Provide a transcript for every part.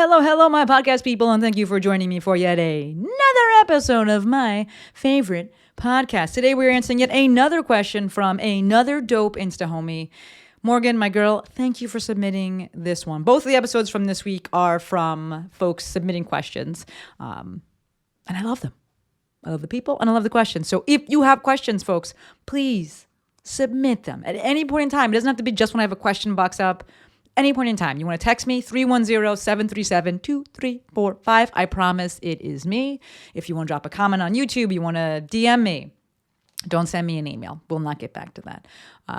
Hello, my podcast people, and thank you for joining me for yet another episode of my favorite podcast. Today, we're answering yet another question from another dope Insta homie. Morgan, my girl, thank you for submitting this one. Both of the episodes from this week are from folks submitting questions, and I love them. I love the people, and I love the questions. So if you have questions, folks, please submit them at any point in time. It doesn't have to be just when I have a question box up. Any point in time. You want to text me, 310-737-2345. I promise it is me. If you want to drop a comment on YouTube, you want to DM me. Don't send me an email. We'll not get back to that.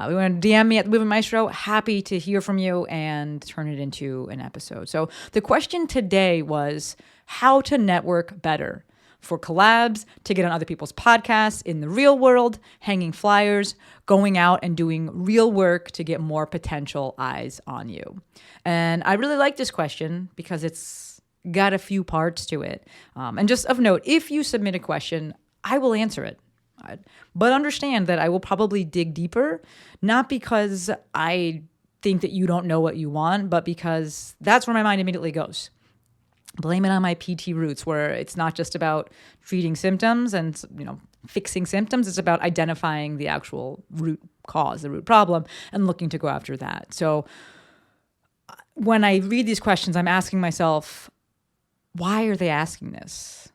We want to DM me at Maestro. Happy to hear from you and turn it into an episode. So the question today was how to network better. For collabs, to get on other people's podcasts in the real world, hanging flyers, going out and doing real work to get more potential eyes on you. And I really like this question because it's got a few parts to it. And just of note, if you submit a question, I will answer it. But understand that I will probably dig deeper, not because I think that you don't know what you want, but because that's where my mind immediately goes. Blame it on my PT roots, where it's not just about treating symptoms and, fixing symptoms. It's about identifying the actual root cause, the root problem, and looking to go after that. So when I read these questions, I'm asking myself, why are they asking this?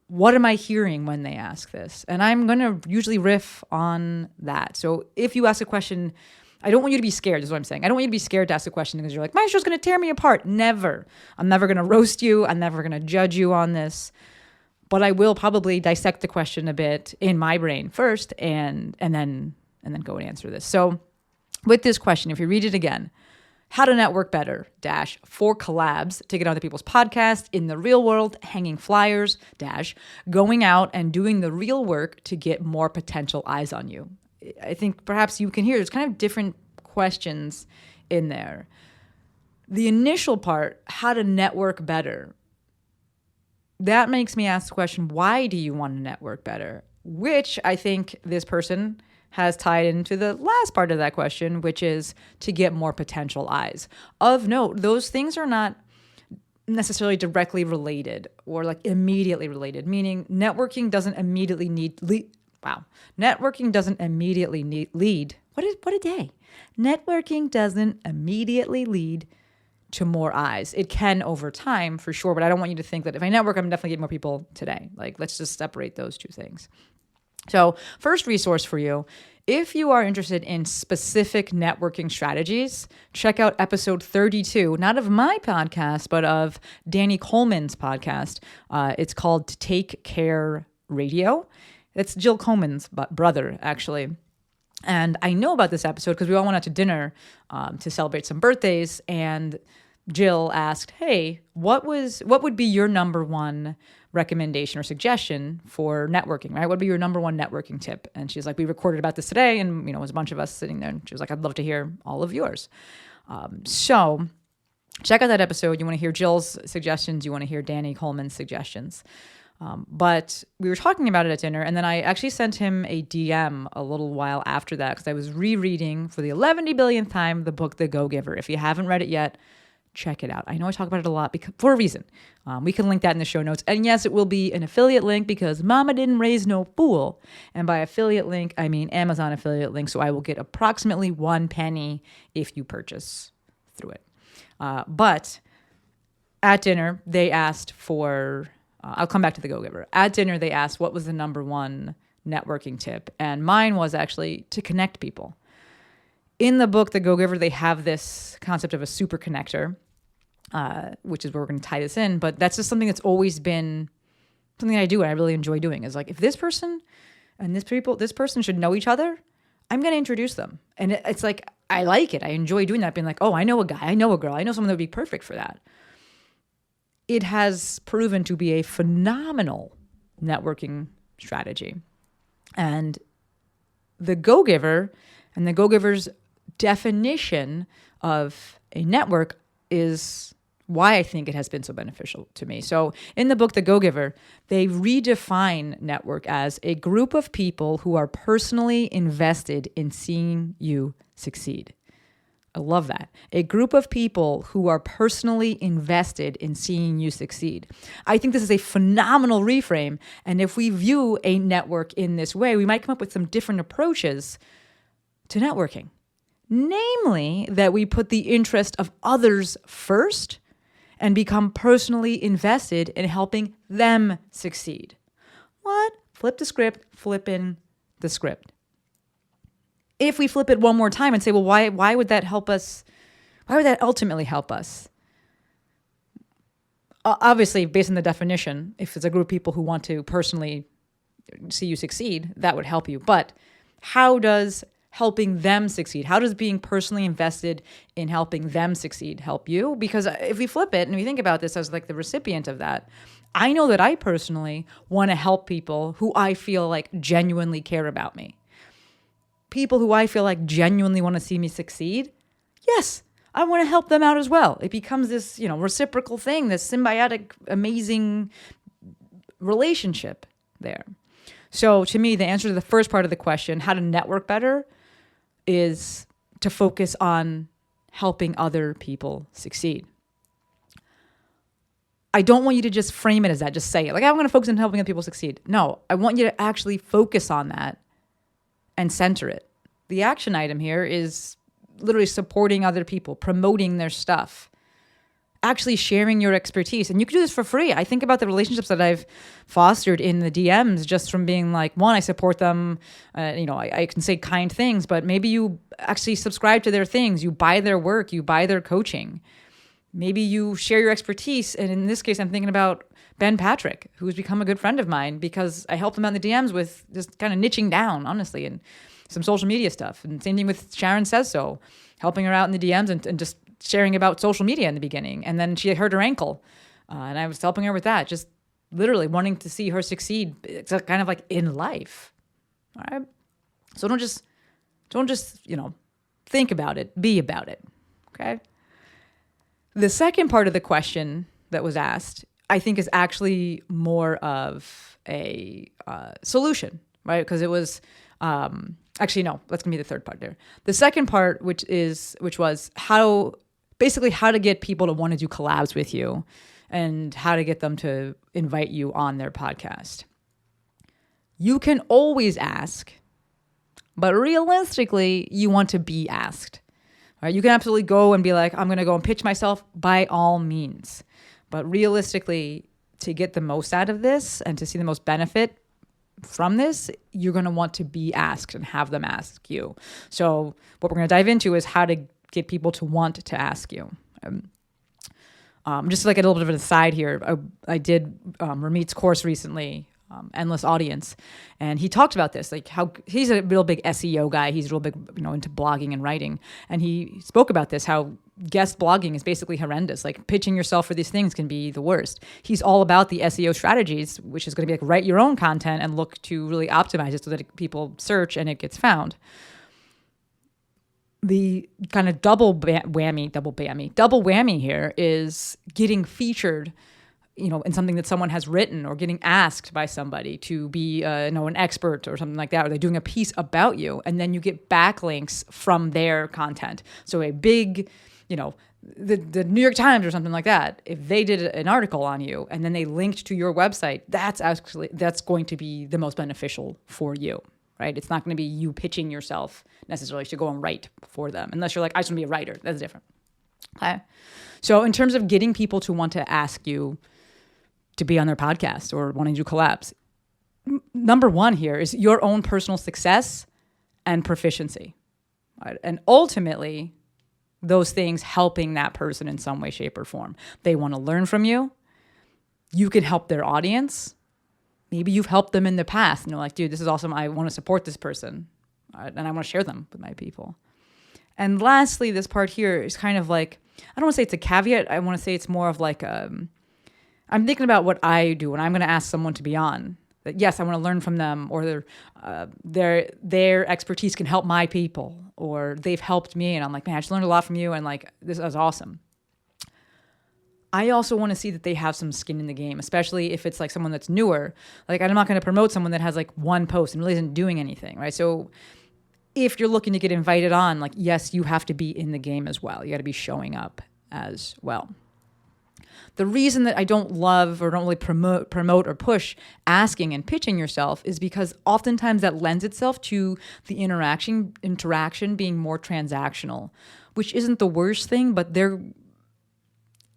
What am I hearing when they ask this? And I'm going to usually riff on that. So if you ask a question, I don't want you to be scared, is what I'm saying. I don't want you to be scared to ask a question because you're like, Maestro's going to tear me apart. Never. I'm never going to roast you. I'm never going to judge you on this. But I will probably dissect the question a bit in my brain first and then go and answer this. So with this question, if you read it again, how to network better, for collabs, to get on other people's podcasts in the real world, hanging flyers, going out and doing the real work to get more potential eyes on you. I think perhaps you can hear there's kind of different questions in there. The initial part, how to network better, that makes me ask the question, why do you want to network better? Which I think this person has tied into the last part of that question, which is to get more potential eyes. Of note, those things are not necessarily directly related or like immediately related, meaning networking doesn't immediately Networking doesn't immediately lead. What a day. Networking doesn't immediately lead to more eyes. It can over time for sure, but I don't want you to think that if I network, I'm definitely getting more people today. Like, let's just separate those two things. So first resource for you, if you are interested in specific networking strategies, check out episode 32, not of my podcast, but of Danny Coleman's podcast. It's called Take Care Radio. It's Jill Coleman's brother, actually. And I know about this episode because we all went out to dinner to celebrate some birthdays. And Jill asked, hey, what would be your number one recommendation or suggestion for networking, right? What would be your number one networking tip? And she's like, we recorded about this today. And, it was a bunch of us sitting there. And she was like, I'd love to hear all of yours. So check out that episode. You want to hear Jill's suggestions. You want to hear Danny Coleman's suggestions. But we were talking about it at dinner, and then I actually sent him a DM a little while after that because I was rereading for the 11 billionth time the book The Go-Giver. If you haven't read it yet, check it out. I know I talk about it a lot for a reason. We can link that in the show notes. And yes, it will be an affiliate link because mama didn't raise no fool. And by affiliate link, I mean Amazon affiliate link. So I will get approximately 1 penny if you purchase through it. But at dinner, they asked for... I'll come back to the Go-Giver. At dinner, they asked what was the number one networking tip. And mine was actually to connect people. In the book, The Go-Giver, they have this concept of a super connector, which is where we're going to tie this in. But that's just something that's always been something I do and I really enjoy doing. Is like, if this person and this person should know each other, I'm going to introduce them. And it's like, I like it. I enjoy doing that, being like, oh, I know a guy, I know a girl, I know someone that would be perfect for that. It has proven to be a phenomenal networking strategy. And the Go-Giver and the Go-Giver's definition of a network is why I think it has been so beneficial to me. So in the book, The Go-Giver, they redefine network as a group of people who are personally invested in seeing you succeed. I love that. A group of people who are personally invested in seeing you succeed. I think this is a phenomenal reframe. And if we view a network in this way, we might come up with some different approaches to networking. Namely, that we put the interest of others first and become personally invested in helping them succeed. What? Flip the script, flip in the script. If we flip it one more time and say, well, why would that help us? Why would that ultimately help us? Obviously, based on the definition, if it's a group of people who want to personally see you succeed, that would help you. But how does helping them succeed, how does being personally invested in helping them succeed help you? Because if we flip it and we think about this as like the recipient of that, I know that I personally want to help people who I feel like genuinely care about me. People who I feel like genuinely want to see me succeed, yes, I want to help them out as well. It becomes this, reciprocal thing, this symbiotic, amazing relationship there. So to me, the answer to the first part of the question, how to network better, is to focus on helping other people succeed. I don't want you to just frame it as that, just say it. Like, I'm going to focus on helping other people succeed. No, I want you to actually focus on that and center it. The action item here is literally supporting other people, promoting their stuff, actually sharing your expertise. And you can do this for free. I think about the relationships that I've fostered in the DMs just from being like, one, I support them. I can say kind things, but maybe you actually subscribe to their things. You buy their work, you buy their coaching. Maybe you share your expertise. And in this case, I'm thinking about Ben Patrick, who's become a good friend of mine because I helped him out in the DMs with just kind of niching down, honestly, and some social media stuff. And same thing with Sharon Says So, helping her out in the DMs and just sharing about social media in the beginning. And then she hurt her ankle. And I was helping her with that, just literally wanting to see her succeed. It's kind of like in life. All right. So don't just, think about it, be about it. Okay. The second part of the question that was asked, I think, is actually more of a solution, right? Because it was, actually, no, that's going to be the third part there. The second part, which was how to get people to want to do collabs with you and how to get them to invite you on their podcast. You can always ask, but realistically, you want to be asked. Right? You can absolutely go and be like, I'm going to go and pitch myself, by all means. But realistically, to get the most out of this and to see the most benefit from this, you're going to want to be asked and have them ask you. So what we're going to dive into is how to get people to want to ask you. Just like a little bit of an aside here, I did Ramit's course recently, Endless Audience, and he talked about this, like how he's a real big SEO guy. He's real big, into blogging and writing. And he spoke about this, how guest blogging is basically horrendous. Like pitching yourself for these things can be the worst. He's all about the SEO strategies, which is going to be like write your own content and look to really optimize it so that people search and it gets found. The kind of double whammy here is getting featured, in something that someone has written, or getting asked by somebody to be, an expert or something like that, or they're doing a piece about you, and then you get backlinks from their content. So a big, the New York Times or something like that, if they did an article on you and then they linked to your website, that's going to be the most beneficial for you, right? It's not going to be you pitching yourself necessarily to go and write for them, unless you're like, I just want to be a writer. That's different. Okay. So in terms of getting people to want to ask you to be on their podcast or wanting to do collabs, number one here is your own personal success and proficiency, right? And ultimately, those things helping that person in some way, shape, or form. They want to learn from you. You can help their audience. Maybe you've helped them in the past and you're like, dude, this is awesome. I want to support this person, right? And I want to share them with my people. And lastly, this part here is kind of like, I don't want to say it's a caveat. I want to say it's more of like, I'm thinking about what I do when I'm going to ask someone to be on. That yes, I want to learn from them, or their expertise can help my people, or they've helped me, and I'm like, man, I just learned a lot from you, and like this is awesome. I also want to see that they have some skin in the game, especially if it's like someone that's newer. Like I'm not going to promote someone that has like one post and really isn't doing anything, right? So if you're looking to get invited on, like, yes, you have to be in the game as well. You got to be showing up as well. The reason that I don't love or don't really promote or push asking and pitching yourself is because oftentimes that lends itself to the interaction being more transactional, which isn't the worst thing, but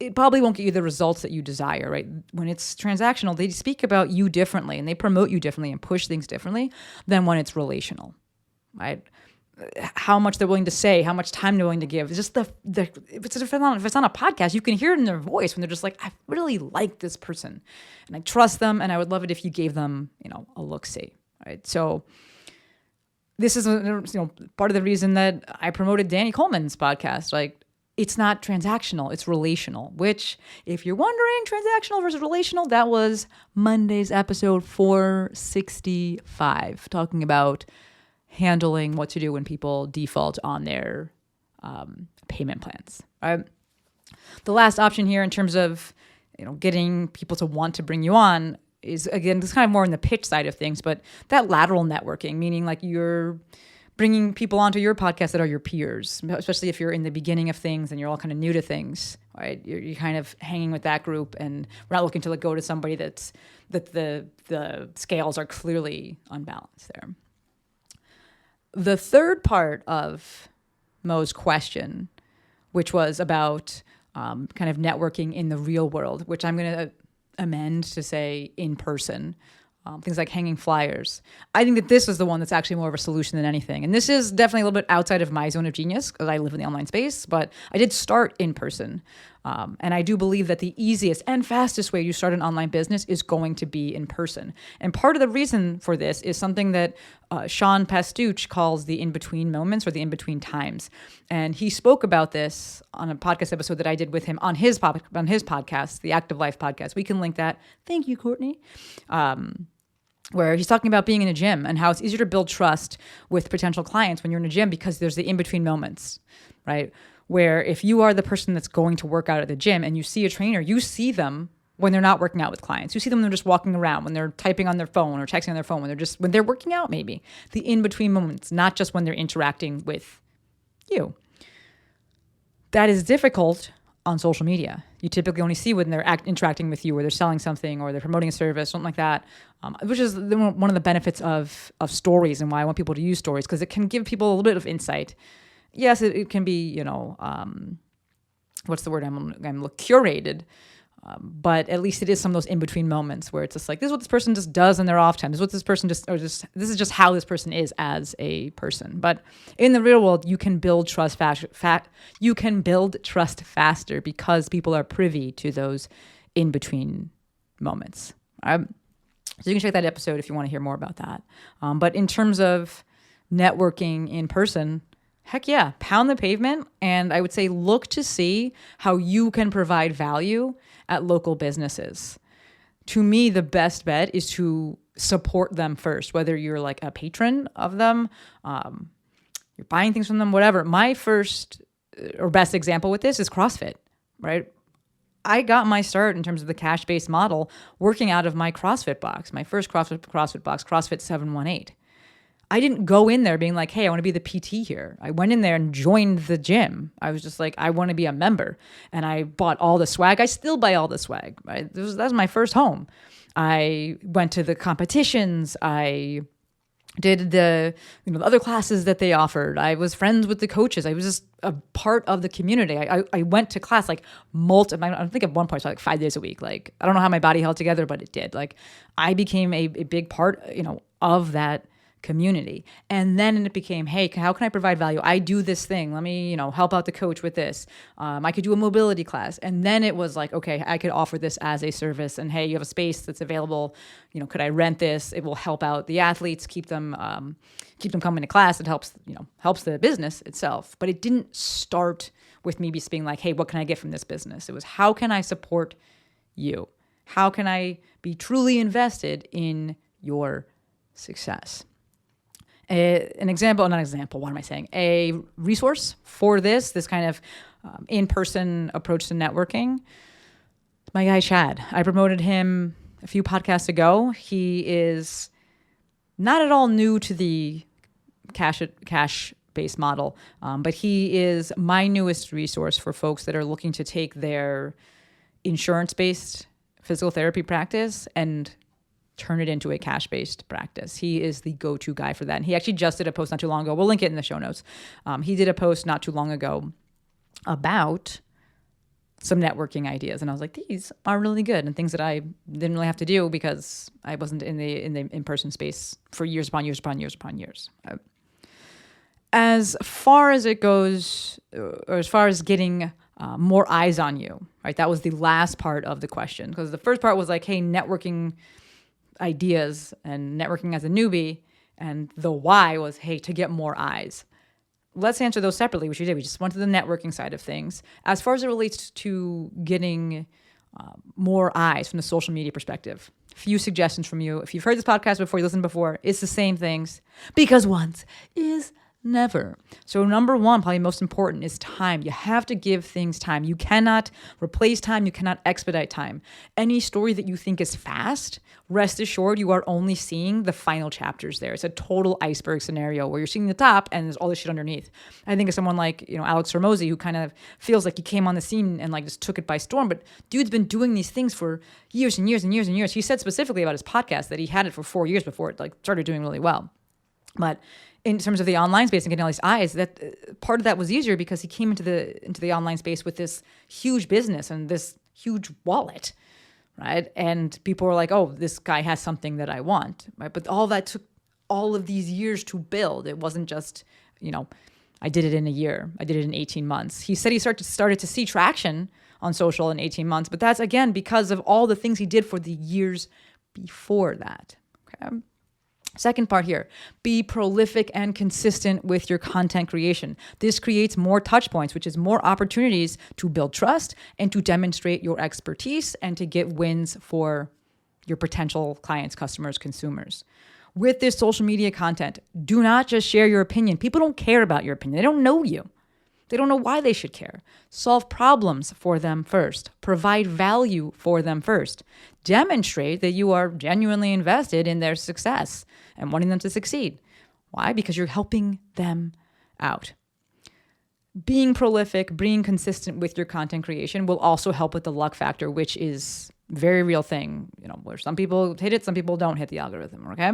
it probably won't get you the results that you desire, right? When it's transactional, they speak about you differently and they promote you differently and push things differently than when it's relational, right? How much they're willing to say, how much time they're willing to give. It's just if it's on a podcast, you can hear it in their voice when they're just like, I really like this person and I trust them and I would love it if you gave them, a look-see, right? So this is part of the reason that I promoted Danny Coleman's podcast. Like, it's not transactional, it's relational, which, if you're wondering, transactional versus relational, that was Monday's episode 465, talking about handling what to do when people default on their payment plans. Right? The last option here in terms of getting people to want to bring you on is, again, this kind of more in the pitch side of things, but that lateral networking, meaning like you're bringing people onto your podcast that are your peers, especially if you're in the beginning of things and you're all kind of new to things, right? You're kind of hanging with that group, and we're not looking to go to somebody that the scales are clearly unbalanced there. The third part of Mo's question, which was about kind of networking in the real world, which I'm going to amend to say in person, things like hanging flyers. I think that this is the one that's actually more of a solution than anything. And this is definitely a little bit outside of my zone of genius because I live in the online space, but I did start in person. And I do believe that the easiest and fastest way you start an online business is going to be in person. And part of the reason for this is something that Sean Pastuch calls the in-between moments or the in-between times. And he spoke about this on a podcast episode that I did with him on his podcast, the Active Life podcast. We can link that. Thank you, Courtney. Where he's talking about being in a gym and how it's easier to build trust with potential clients when you're in a gym because there's the in-between moments, right? Where if you are the person that's going to work out at the gym and you see a trainer, you see them when they're not working out with clients. You see them when they're just walking around, when they're typing on their phone or texting on their phone, when they're working out maybe. The in-between moments, not just when they're interacting with you. That is difficult on social media. You typically only see when they're interacting with you or they're selling something or they're promoting a service, something like that, which is one of the benefits of stories and why I want people to use stories, because it can give people a little bit of insight. Yes, it can be, what's the word? I'm curated, but at least it is some of those in-between moments where it's just like, this is what this person just does in their off time. This is what this person this is just how this person is as a person. But in the real world, you can build trust you can build trust faster because people are privy to those in-between moments. So you can check that episode if you want to hear more about that. But in terms of networking in person, heck yeah, pound the pavement. And I would say look to see how you can provide value at local businesses. To me, the best bet is to support them first, whether you're like a patron of them, you're buying things from them, whatever. My first or best example with this is CrossFit, right? I got my start in terms of the cash-based model working out of my CrossFit box, my first CrossFit box, CrossFit 718. I didn't go in there being like, hey, I want to be the PT here. I went in there and joined the gym. I was just like, I want to be a member. And I bought all the swag. I still buy all the swag, right? That was my first home. I went to the competitions. I did the other classes that they offered. I was friends with the coaches. I was just a part of the community. I went to class like I think at one point, so like 5 days a week. Like, I don't know how my body held together, but it did. Like, I became a big part, of that community. And then it became, hey, how can I provide value? I do this thing. Let me, help out the coach with this. I could do a mobility class. And then it was like, okay, I could offer this as a service. And hey, you have a space that's available. Could I rent this? It will help out the athletes, keep them coming to class. It helps the business itself. But it didn't start with me just being like, hey, what can I get from this business? It was, how can I support you? How can I be truly invested in your success? A resource for this kind of in-person approach to networking. My guy, Chad. I promoted him a few podcasts ago. He is not at all new to the cash-based model. But he is my newest resource for folks that are looking to take their insurance-based physical therapy practice and turn it into a cash-based practice. He is the go-to guy for that. And he actually just did a post not too long ago. We'll link it in the show notes. He did a post not too long ago about some networking ideas. And I was like, these are really good and things that I didn't really have to do because I wasn't in the in-person space for years upon years upon years upon years. As far as it goes, or as far as getting more eyes on you, right? That was the last part of the question, because the first part was like, hey, networking ideas and networking as a newbie. And the why was, hey, to get more eyes. Let's answer those separately, which we did. We just went to the networking side of things. As far as it relates to getting more eyes from the social media perspective, few suggestions from you. If you've heard this podcast before, you listened before, it's the same things, because once is never. So number one, probably most important, is time. You have to give things time. You cannot replace time. You cannot expedite time. Any story that you think is fast, rest assured you are only seeing the final chapters there. It's a total iceberg scenario where you're seeing the top and there's all this shit underneath. I think of someone like, Alex Hormozy, who kind of feels like he came on the scene and like just took it by storm. But dude's been doing these things for years and years and years and years. He said specifically about his podcast that he had it for 4 years before it like started doing really well. But in terms of the online space and getting all these eyes, that part of that was easier because he came into the online space with this huge business and this huge wallet, right? And people were like, oh, this guy has something that I want, right? But all that took all of these years to build. It wasn't just, I did it in a year. I did it in 18 months. He said he started to see traction on social in 18 months, but that's, again, because of all the things he did for the years before that, okay? Second part here, be prolific and consistent with your content creation. This creates more touch points, which is more opportunities to build trust and to demonstrate your expertise and to get wins for your potential clients, customers, consumers. With this social media content, do not just share your opinion. People don't care about your opinion. They don't know you. They don't know why they should care. Solve problems for them first. Provide value for them first. Demonstrate that you are genuinely invested in their success and wanting them to succeed. Why? Because you're helping them out. Being prolific, being consistent with your content creation will also help with the luck factor, which is a very real thing, where some people hit it, some people don't hit the algorithm, okay?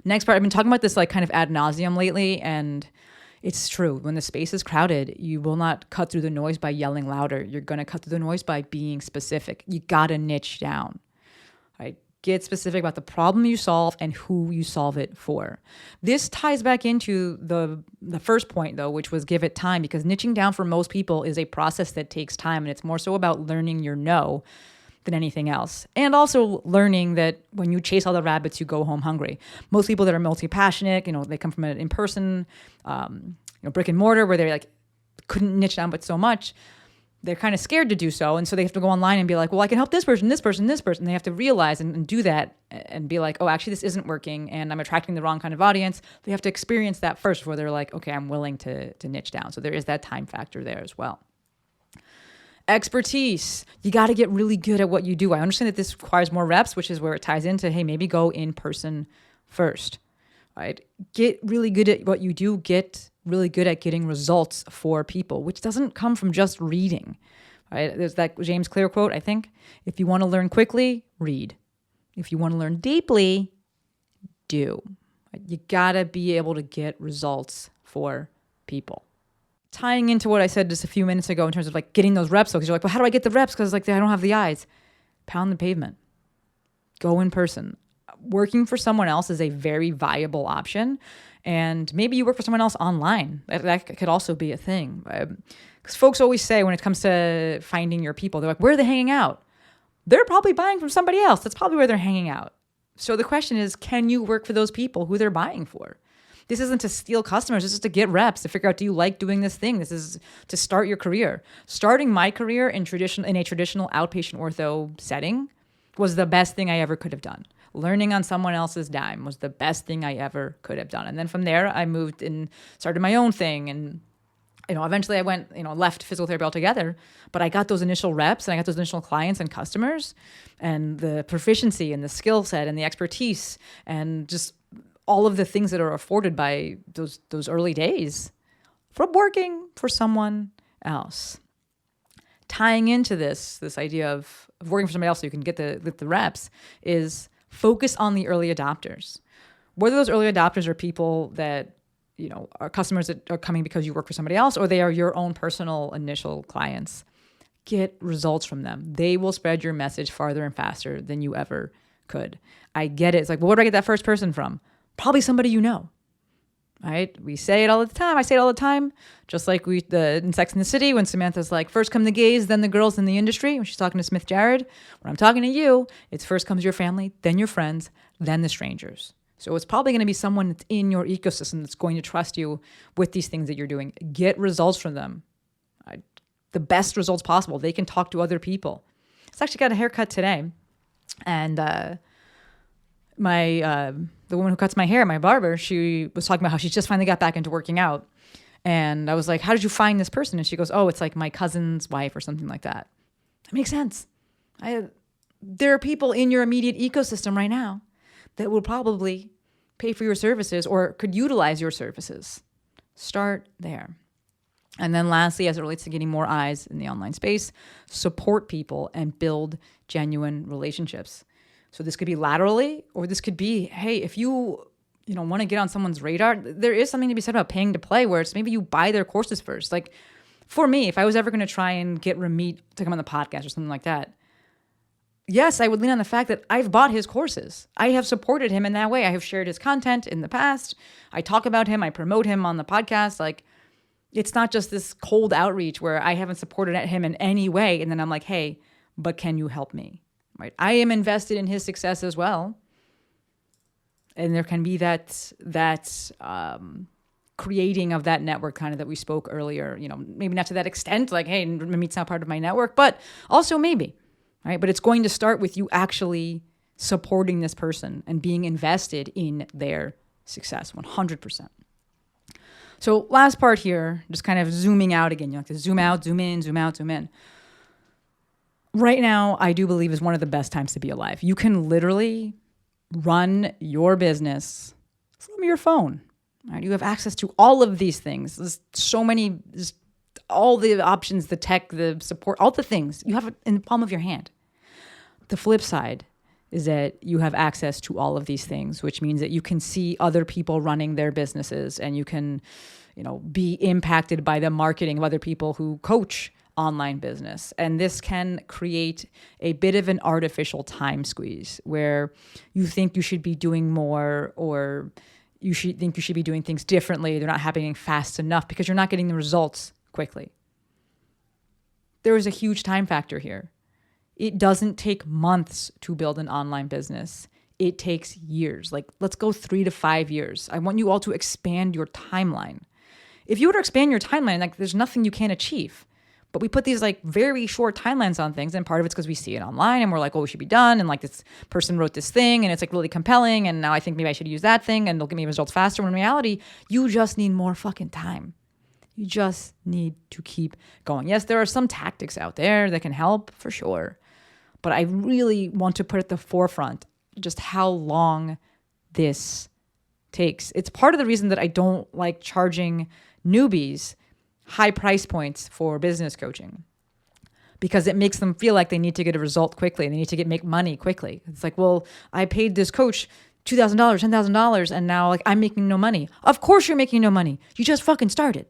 Next part, I've been talking about this like kind of ad nauseum lately, and it's true. When the space is crowded, you will not cut through the noise by yelling louder. You're going to cut through the noise by being specific. You got to niche down, right? Get specific about the problem you solve and who you solve it for. This ties back into the first point, though, which was give it time, because niching down for most people is a process that takes time, and it's more so about learning your no than anything else. And also learning that when you chase all the rabbits, you go home hungry. Most people that are multi-passionate, they come from an in-person, brick and mortar where they like couldn't niche down but so much, they're kind of scared to do so. And so they have to go online and be like, well, I can help this person, this person, this person. They have to realize and do that and be like, oh, actually this isn't working and I'm attracting the wrong kind of audience. They have to experience that first before they're like, okay, I'm willing to niche down. So there is that time factor there as well. Expertise. You got to get really good at what you do. I understand that this requires more reps, which is where it ties into, hey, maybe go in person first, right? Get really good at what you do. Get really good at getting results for people, which doesn't come from just reading, right? There's that James Clear quote, I think. If you want to learn quickly, read. If you want to learn deeply, do. You got to be able to get results for people. Tying into what I said just a few minutes ago in terms of like getting those reps, because you're like, well, how do I get the reps? Because like I don't have the eyes. Pound the pavement. Go in person. Working for someone else is a very viable option. And maybe you work for someone else online. That could also be a thing. Because folks always say when it comes to finding your people, they're like, where are they hanging out? They're probably buying from somebody else. That's probably where they're hanging out. So the question is, can you work for those people who they're buying for? This isn't to steal customers. This is to get reps, to figure out, do you like doing this thing? This is to start your career. Starting my career in a traditional outpatient ortho setting was the best thing I ever could have done. Learning on someone else's dime was the best thing I ever could have done. And then from there, I moved and started my own thing. And, eventually I went, left physical therapy altogether. But I got those initial reps and I got those initial clients and customers and the proficiency and the skill set and the expertise and just all of the things that are afforded by those early days from working for someone else. Tying into this idea of working for somebody else so you can get the reps is focus on the early adopters. Whether those early adopters are people that, are customers that are coming because you work for somebody else, or they are your own personal initial clients, get results from them. They will spread your message farther and faster than you ever could. I get it. It's like, well, where do I get that first person from? Probably somebody you know, right? We say it all the time. I say it all the time. Just like in Sex and the City, when Samantha's like, first come the gays, then the girls in the industry. When she's talking to Smith Jared, when I'm talking to you, it's first comes your family, then your friends, then the strangers. So it's probably going to be someone that's in your ecosystem that's going to trust you with these things that you're doing. Get results from them. The best results possible. They can talk to other people. I actually got a haircut today. And the woman who cuts my hair, my barber, she was talking about how she just finally got back into working out. And I was like, how did you find this person? And she goes, oh, it's like my cousin's wife or something like that. That makes sense. There are people in your immediate ecosystem right now that will probably pay for your services or could utilize your services. Start there. And then lastly, as it relates to getting more eyes in the online space, support people and build genuine relationships. So this could be laterally, or this could be, hey, if you want to get on someone's radar, there is something to be said about paying to play, where it's maybe you buy their courses first. Like for me, if I was ever going to try and get Ramit to come on the podcast or something like that, yes, I would lean on the fact that I've bought his courses. I have supported him in that way. I have shared his content in the past. I talk about him. I promote him on the podcast. Like, it's not just this cold outreach where I haven't supported him in any way. And then I'm like, hey, but can you help me? Right? I am invested in his success as well. And there can be that creating of that network kind of that we spoke earlier, maybe not to that extent, like, hey, Ramit's not part of my network, but also maybe, right? But it's going to start with you actually supporting this person and being invested in their success, 100%. So last part here, just kind of zooming out again. You have to zoom out, zoom in, zoom out, zoom in. Right now, I do believe is one of the best times to be alive. You can literally run your business from your phone. Right? You have access to all of these things. There's so many, all the options, the tech, the support, all the things. You have it in the palm of your hand. The flip side is that you have access to all of these things, which means that you can see other people running their businesses, and you can, be impacted by the marketing of other people who coach online business. And this can create a bit of an artificial time squeeze where you think you should be doing more, or you should be doing things differently. They're not happening fast enough because you're not getting the results quickly. There is a huge time factor here. It doesn't take months to build an online business. It takes years. Like, let's go 3 to 5 years. I want you all to expand your timeline. If you were to expand your timeline, like, there's nothing you can't achieve. But we put these like very short timelines on things, and part of it's because we see it online and we're like, oh, we should be done. And like, this person wrote this thing and it's like really compelling, and now I think maybe I should use that thing and they'll give me results faster. When in reality, you just need more fucking time. You just need to keep going. Yes, there are some tactics out there that can help for sure. But I really want to put at the forefront just how long this takes. It's part of the reason that I don't like charging newbies high price points for business coaching, because it makes them feel like they need to get a result quickly. They need to make money quickly. It's like, well, I paid this coach $2,000, $10,000, and now like I'm making no money. Of course you're making no money. You just fucking started.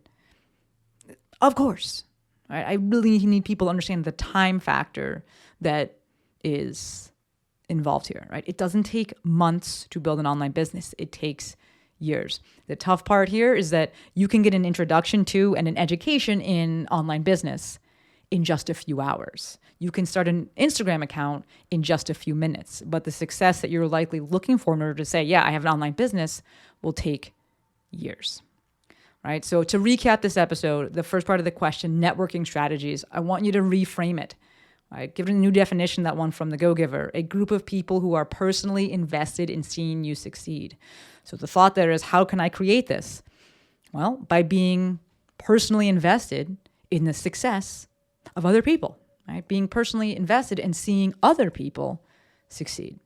Of course. Right? I really need people to understand the time factor that is involved here, right? It doesn't take months to build an online business. It takes years. The tough part here is that you can get an introduction to and an education in online business in just a few hours. You can start an Instagram account in just a few minutes, but the success that you're likely looking for in order to say, yeah, I have an online business, will take years. Right? So to recap this episode, the first part of the question, networking strategies, I want you to reframe it. Right? Give it a new definition, that one from The Go-Giver, a group of people who are personally invested in seeing you succeed. So the thought there is, how can I create this? Well, by being personally invested in the success of other people, right? Being personally invested in seeing other people succeed.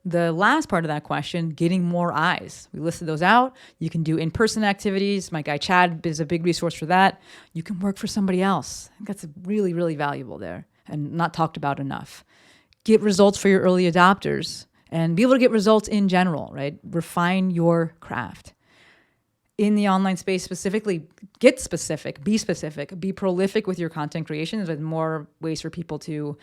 The last part of that question, getting more eyes. We listed those out. You can do in-person activities. My guy Chad is a big resource for that. You can work for somebody else. I think that's really, really valuable there and not talked about enough. Get results for your early adopters and be able to get results in general, right? Refine your craft. In the online space specifically, get specific, be prolific with your content creations with more ways for people to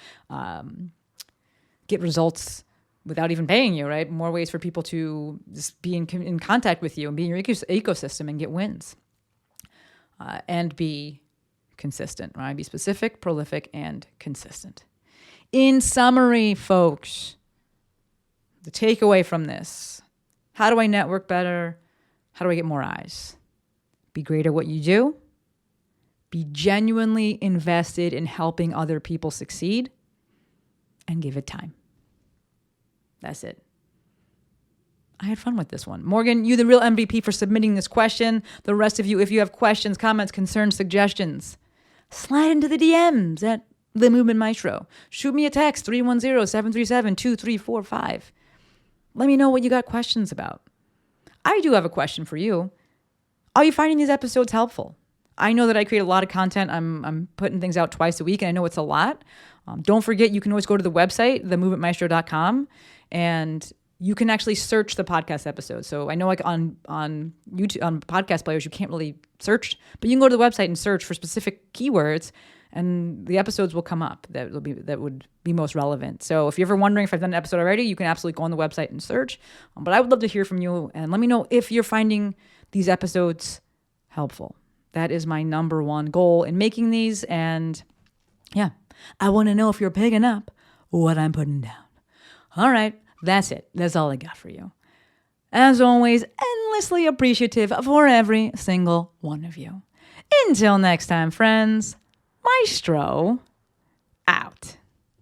get results without even paying you, right? More ways for people to just be in contact with you and be in your ecosystem and get wins. And be consistent, right? Be specific, prolific, and consistent. In summary, folks, the takeaway from this, how do I network better? How do I get more eyes? Be great at what you do. Be genuinely invested in helping other people succeed. And give it time. That's it. I had fun with this one. Morgan, you the real MVP for submitting this question. The rest of you, if you have questions, comments, concerns, suggestions, slide into the DMs at The Movement Maestro. Shoot me a text, 310-737-2345. Let me know what you got questions about. I do have a question for you. Are you finding these episodes helpful? I know that I create a lot of content. I'm putting things out twice a week, and I know it's a lot. Don't forget, you can always go to the website, themovementmaestro.com, and you can actually search the podcast episodes. So I know like on YouTube, on podcast players, you can't really search, but you can go to the website and search for specific keywords, and the episodes will come up that would be most relevant. So if you're ever wondering if I've done an episode already, you can absolutely go on the website and search. But I would love to hear from you, and let me know if you're finding these episodes helpful. That is my number one goal in making these. And yeah, I want to know if you're picking up what I'm putting down. All right, that's it. That's all I got for you. As always, endlessly appreciative for every single one of you. Until next time, friends, Maestro